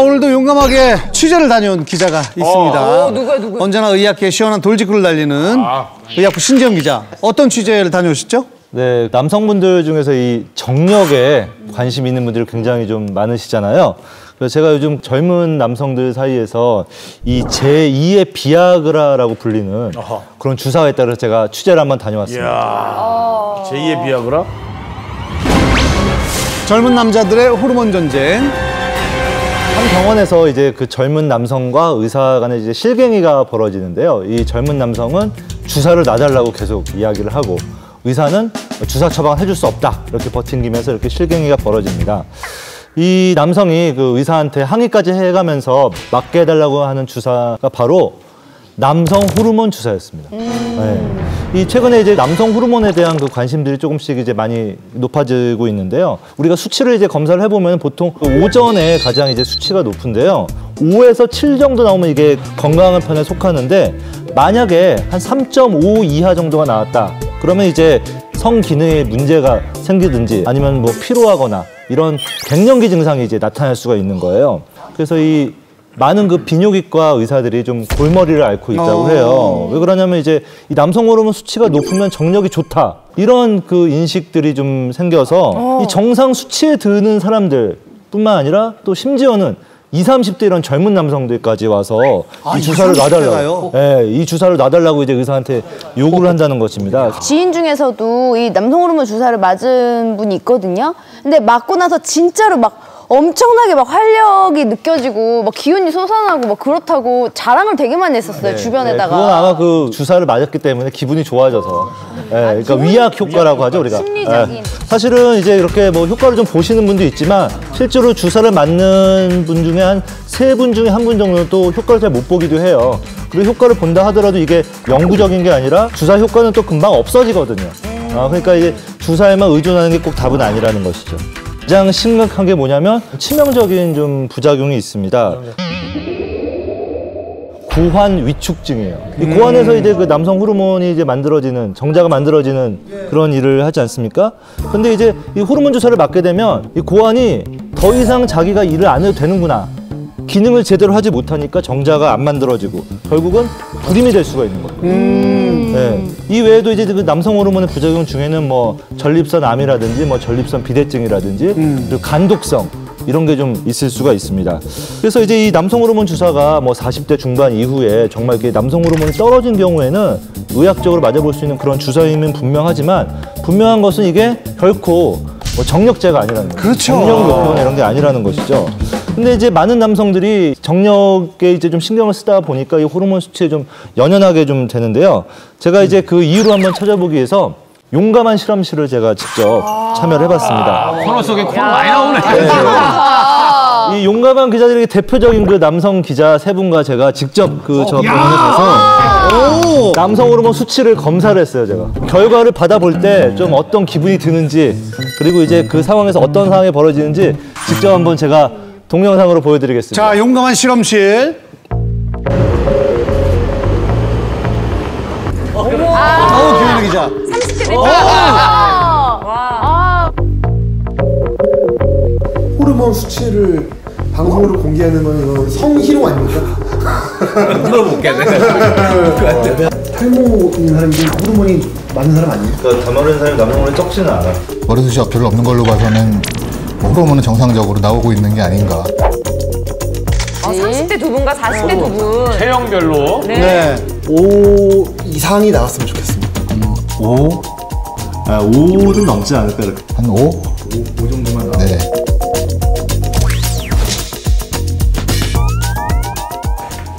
오늘도 용감하게 취재를 다녀온 기자가 있습니다. 누구야? 언제나 의학계에 시원한 돌직구를 달리는 의학부 신지영 기자. 어떤 취재를 다녀오셨죠? 네, 남성분들 중에서 이 정력에 관심 있는 분들이 굉장히 좀 많으시잖아요. 그래서 제가 요즘 젊은 남성들 사이에서 이 제2의 비아그라라고 불리는 그런 주사가 있다 그래서 제가 취재를 한번 다녀왔습니다. 이야, 제2의 비아그라? 젊은 남자들의 호르몬 전쟁. 한 병원에서 이제 그 젊은 남성과 의사 간에 이제 실갱이가 벌어지는데요. 이 젊은 남성은 주사를 놔달라고 계속 이야기를 하고 의사는 주사 처방을 해줄 수 없다. 이렇게 버팅기면서 이렇게 실갱이가 벌어집니다. 이 남성이 그 의사한테 항의까지 해가면서 맞게 해달라고 하는 주사가 바로 남성 호르몬 주사였습니다. 네. 이 최근에 이제 남성 호르몬에 대한 그 관심들이 조금씩 이제 많이 높아지고 있는데요. 우리가 수치를 이제 검사를 해보면 보통 오전에 가장 이제 수치가 높은데요. 5에서 7 정도 나오면 이게 건강한 편에 속하는데 만약에 한 3.5 이하 정도가 나왔다. 그러면 이제 성 기능에 문제가 생기든지 아니면 뭐 피로하거나 이런 갱년기 증상이 이제 나타날 수가 있는 거예요. 그래서 이 많은 그 비뇨기과 의사들이 좀 골머리를 앓고 있다고 해요. 왜 그러냐면 이제 이 남성 호르몬 수치가 높으면 정력이 좋다. 이런 그 인식들이 좀 생겨서 이 정상 수치에 드는 사람들뿐만 아니라 또 심지어는 20, 30대 이런 젊은 남성들까지 와서 이 주사를 놔달라고. 네, 이 주사를 놔달라고 이제 의사한테 요구를 한다는 것입니다. 지인 중에서도 이 남성 호르몬 주사를 맞은 분이 있거든요. 근데 맞고 나서 진짜로 막 엄청나게 막 활력이 느껴지고 막 기운이 솟아나고 막 그렇다고 자랑을 되게 많이 했었어요. 주변에다가. 그건 아마 그 주사를 맞았기 때문에 기분이 좋아져서. 그러니까 위약 효과라고 하죠, 우리가. 심리적인. 사실은 이제 이렇게 뭐 효과를 좀 보시는 분도 있지만 실제로 주사를 맞는 분 중에 한 3분 중에 1분 정도는 또 효과를 잘 못 보기도 해요. 그리고 효과를 본다 하더라도 이게 영구적인 게 아니라 주사 효과는 또 금방 없어지거든요. 그러니까 이제 주사에만 의존하는 게 꼭 답은 아니라는 것이죠. 가장 심각한 게 뭐냐면 치명적인 좀 부작용이 있습니다. 고환 위축증이에요. 이 고환에서 이제 그 남성 호르몬이 이제 만들어지는 정자가 만들어지는 그런 일을 하지 않습니까? 근데 이제 이 호르몬 주사를 맞게 되면 이 고환이 더 이상 자기가 일을 안 해도 되는구나. 기능을 제대로 하지 못하니까 정자가 안 만들어지고 결국은 불임이 될 수가 있는 거예요. 네. 이 외에도 이제 그 남성 호르몬의 부작용 중에는 뭐 전립선 암이라든지 뭐 전립선 비대증이라든지 그리고 간독성 이런 게 좀 있을 수가 있습니다. 그래서 이제 이 남성 호르몬 주사가 뭐 40대 중반 이후에 정말 이렇게 남성 호르몬이 떨어진 경우에는 의학적으로 맞아볼 수 있는 그런 주사임은 분명하지만 분명한 것은 이게 결코 뭐 정력제가 아니라는 거죠. 그렇죠. 정력 높이거나 이런 게 아니라는 것이죠. 근데 이제 많은 남성들이 정력에 이제 좀 신경을 쓰다 보니까 이 호르몬 수치에 좀 연연하게 좀 되는데요. 제가 이제 그 이유를 한번 찾아보기 위해서 용감한 실험실을 제가 직접 참여를 해봤습니다. 코너 속에 코너 많이 나오네. 이 용감한 기자들에게 대표적인 그 남성 기자 3분과 제가 직접 그 저 병원에 가서 남성 호르몬 수치를 검사를 했어요, 제가. 결과를 받아볼 때 좀 어떤 기분이 드는지 그리고 이제 그 상황에서 어떤 상황이 벌어지는지 직접 한번 제가 동영상으로 보여드리겠습니다. 자, 용감한 실험실. 김현우 기자. 30대 됐다. 호르몬 수치를 방송으로 공개하는 건 이건 성희롱 아닙니까? 물어볼게네. 탈모 있는 사람이 호르몬이 많은 사람 아니에요? 그러니까 닮아있는 사람이 남성 호르몬이 적지는 않아. 머리숱이 별로 없는 걸로 봐서는 호르몬은 정상적으로 나오고 있는 게 아닌가. 30대 2분과 40대 2분. 체형별로. 네. 5 이상이 나왔으면 좋겠습니다. 5? 5는 넘지 않을까, 이렇게. 한 5? 5 정도만 나와. 네.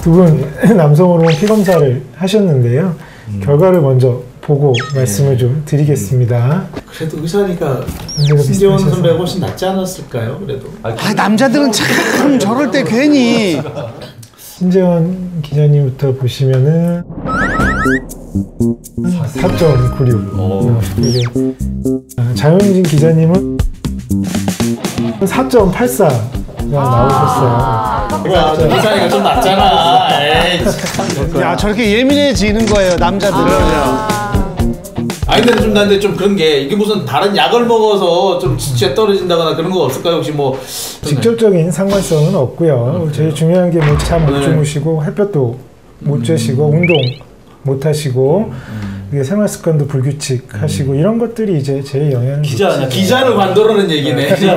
두 분 남성 호르몬 피검사를 하셨는데요. 결과를 먼저 보고 말씀을 좀 드리겠습니다. 그래도 의사니까 신재원 신재원 선배가 훨씬 낫지 않았을까요? 그래도. 남자들은 참 저럴 때 괜히. 신재원 기자님부터 보시면은 4.96. 자연진 기자님은 4.84가 나오셨어요. 의사니까 좀 낫잖아. 에이, 야, 저렇게 예민해지는 거예요, 남자들은. 아니 근데 좀 나한테 좀 그런 게 이게 무슨 다른 약을 먹어서 좀 지치가 떨어진다거나 그런 거 없을까요? 혹시 뭐 직접적인 상관성은 없고요. 제일 중요한 게 뭐 잠 못 주무시고 햇볕도 못 쬐시고 운동 못 하시고 이게 생활 습관도 불규칙하시고 이런 것들이 이제 제일 영향을 기자 아니야? 미치죠. 기자를 만들어낸 얘기네. 기자.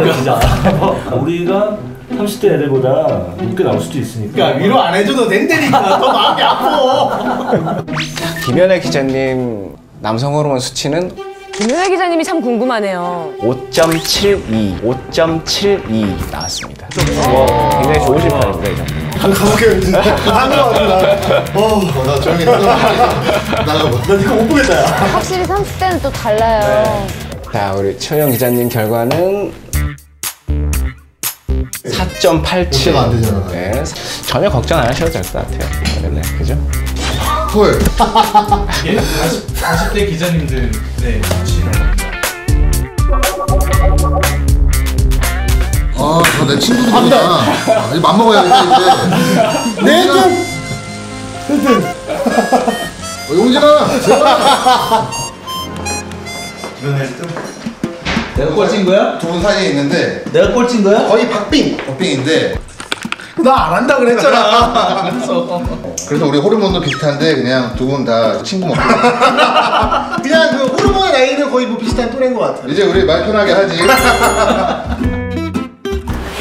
우리가 30대 애들보다 늦게 나올 수도 있으니까. 그러니까 위로 안 해줘도 된다니까. 더 마음이 아파. 김연애 기자님 남성 호르몬 수치는 김연아 기자님이 참 궁금하네요. 5.72 나왔습니다. 굉장히 좋으신 편입니다. 이 정도. 한 가볼게요. 나 조용히 나가봐. 나 이거 못 보겠다. 야. 확실히 30대는 또 달라요. 자, 우리 최영 기자님 결과는 4.87. 안 되잖아. 네, 전혀 걱정 안 하셔도 될 것 같아요. 네, 그죠? 헐. 이게 40대 기자님들 네. 아, 저 내 친구들이구나. 이제 맘먹어야겠다, 이제. 네, 좀. 용진아, 제발. 내가 꼴찌인 거야? 두 분 사이에 있는데 내가 꼴찌인 거야? 거의 박빙. 박빙인데 나 안 한다 그랬잖아. 그래서 우리 호르몬도 비슷한데 그냥 두 분 다 친구 먹고 그냥 그 호르몬의 나이는 거의 뭐 비슷한 또래인 것 같아. 이제 우리 말 편하게 하지.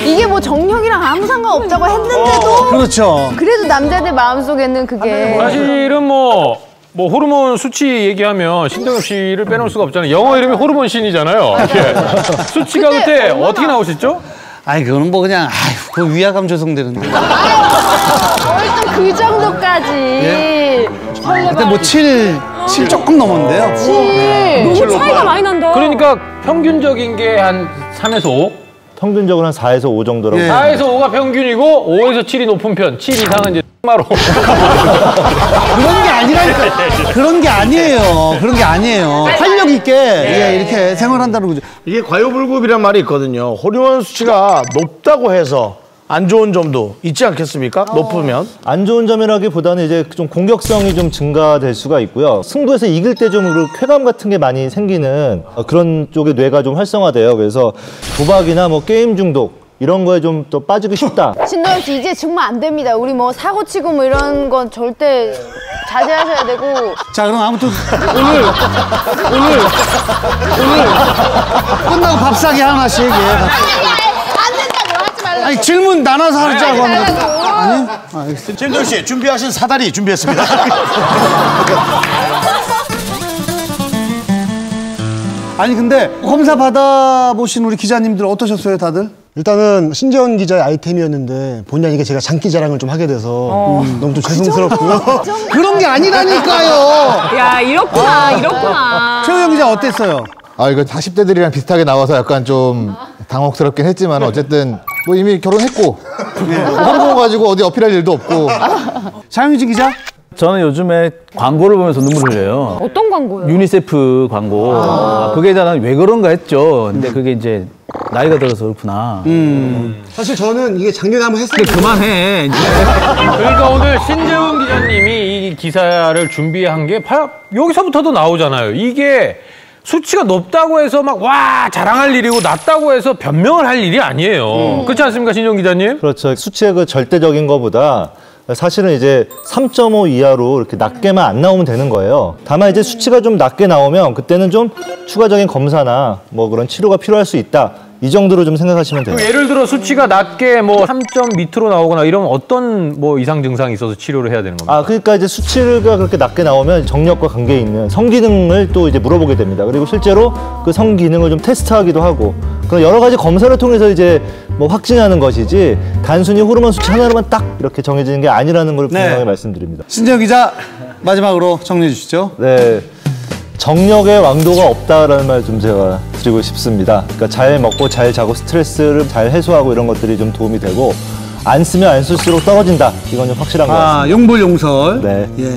이게 뭐 정력이랑 아무 상관없다고 했는데도 그렇죠. 그래도 남자들 마음속에는 그게 사실은 뭐 호르몬 수치 얘기하면 신동엽 씨를 빼놓을 수가 없잖아요. 영어 이름이 호르몬 신이잖아요. 이게. 수치가 그때 어떻게 나오셨죠? 아니 그거는 뭐 그냥 아휴 그 위화감 조성되는데. 뭘 또 그 정도까지. 예? 그때 뭐 7 조금 넘었는데요. 7. 너무 차이가 많이 난다. 그러니까 평균적인 게 한 3에서 5? 평균적으로 한 4에서 5 정도라고. 예. 4에서 5가 평균이고 5에서 7이 높은 편. 7 이상은 이제 마로. 그런 게 아니라니까. 그런 게 아니에요. 그런 게 아니에요. 활력 있게 예, 이렇게 생활한다는 거죠. 이게 과요불급이란 말이 있거든요. 호르몬 수치가 높다고 해서 안 좋은 점도 있지 않겠습니까? 높으면. 안 좋은 점이라기보다는 이제 좀 공격성이 좀 증가될 수가 있고요. 승부에서 이길 때 좀 쾌감 같은 게 많이 생기는 그런 쪽의 뇌가 좀 활성화돼요. 그래서 도박이나 뭐 게임 중독 이런 거에 좀 또 빠지기 쉽다. 신동엽 씨 이제 정말 안 됩니다. 우리 뭐 사고 치고 뭐 이런 건 절대 자제하셔야 되고. 자 그럼 아무튼 오늘 끝나고 밥 사기 하나씩 예. 안 된다고 하지 말라고. 아니 질문 나눠서 하자고 하는 거. 아니? 알겠습니다. 진동 씨 준비하신 사다리 준비했습니다. 아니 근데 검사 받아보신 우리 기자님들 어떠셨어요 다들? 일단은 신재원 기자의 아이템이었는데 본의 아니게 제가 장기 자랑을 좀 하게 돼서 너무 좀 죄송스럽고요. 그런 게 아니라니까요. 야, 이렇구나. 최호영 기자 어땠어요? 아, 이거 40대들이랑 비슷하게 나와서 약간 좀 당혹스럽긴 했지만 어쨌든 뭐 이미 결혼했고 호르몬 가지고 어디 어필할 일도 없고. 장유진 기자? 저는 요즘에 광고를 보면서 눈물 흘려요. 어떤 광고요? 유니세프 광고. 그게 나는 왜 그런가 했죠. 근데 그게 이제 나이가 들어서 그렇구나. 사실 저는 이게 작년에 한번 했어요. 근데 그만해. 이제. 그러니까 오늘 신재훈 기자님이 이 기사를 준비한 게 여기서부터도 나오잖아요. 이게 수치가 높다고 해서 막 와 자랑할 일이고 낮다고 해서 변명을 할 일이 아니에요. 그렇지 않습니까, 신재훈 기자님? 그렇죠. 수치의 그 절대적인 거보다 사실은 이제 3.5 이하로 이렇게 낮게만 안 나오면 되는 거예요. 다만 이제 수치가 좀 낮게 나오면 그때는 좀 추가적인 검사나 뭐 그런 치료가 필요할 수 있다. 이 정도로 좀 생각하시면 돼요. 예를 들어 수치가 낮게 뭐 3점 밑으로 나오거나 이러면 어떤 뭐 이상 증상이 있어서 치료를 해야 되는 겁니까? 아, 그러니까 이제 수치가 그렇게 낮게 나오면 정력과 관계 있는 성기능을 또 이제 물어보게 됩니다. 그리고 실제로 그 성기능을 좀 테스트하기도 하고 그런 여러 가지 검사를 통해서 이제 뭐 확진하는 것이지 단순히 호르몬 수치 하나로만 딱 이렇게 정해지는 게 아니라는 걸 분명히 말씀드립니다. 신재영 기자 마지막으로 정리해 주시죠. 네. 정력의 왕도가 없다라는 말 좀 제가 드리고 싶습니다. 그러니까 잘 먹고 잘 자고 스트레스를 잘 해소하고 이런 것들이 좀 도움이 되고 안 쓰면 안 쓸수록 떨어진다. 이건 좀 확실한 것 같습니다. 용불용설. 네. 예.